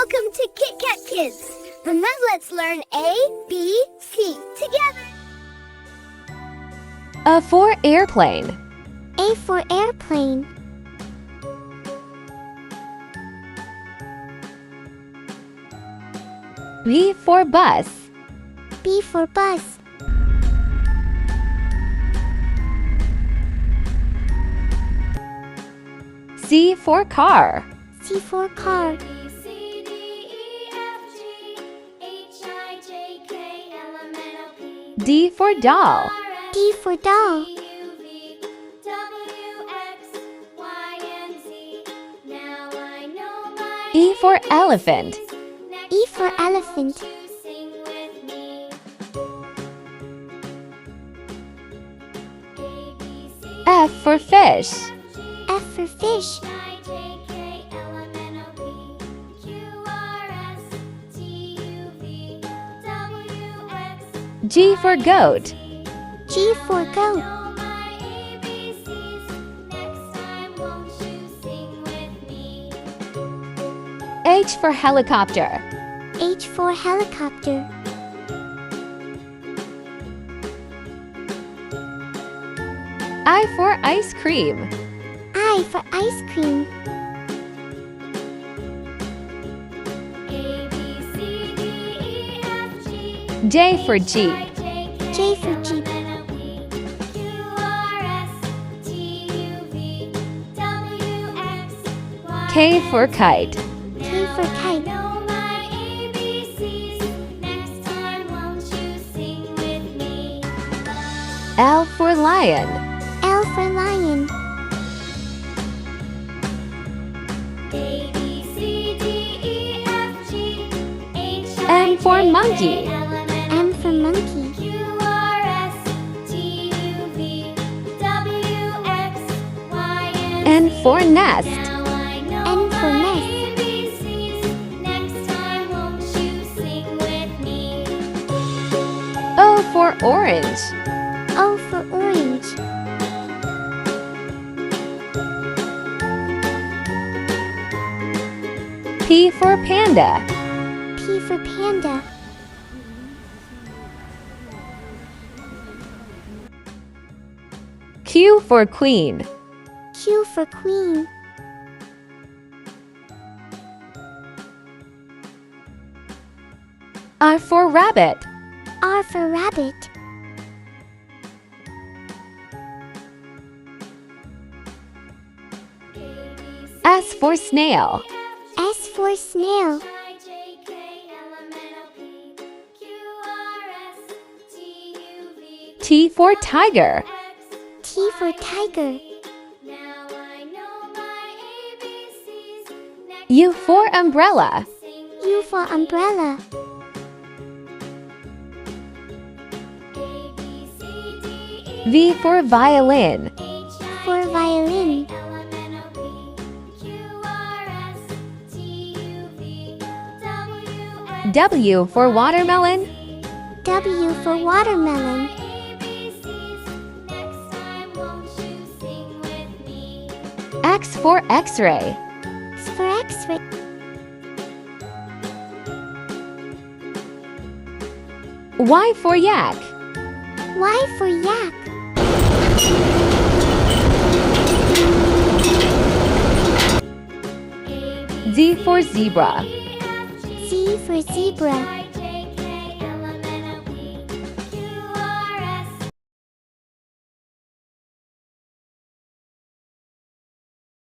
Welcome to Kit Kat Kids. And now let's learn A, B, C together. A for airplane. A for airplane. B for bus. B for bus. C for car. C for car. D for doll. D for doll. E for elephant. E for elephant. F for fish. F for fish. G for goat. G for goat. H for helicopter. H for helicopter. I for ice cream. I for ice cream. J for jeep. J for jeep. K for kite. K for kite. L for lion. L for lion. M for monkey. M for monkey. N for nest. N for nest. O for orange. O for orange. P for panda. P for panda. Q for queen. Q for queen. R for rabbit. R for rabbit. S for snail. S for snail. T for tiger. T for tiger. U for umbrella. U for umbrella. V for violin. For violin. W for watermelon. W for watermelon. X for x-ray. X for X-ray. Y for yak. Y for yak. Z for zebra. Z for zebra.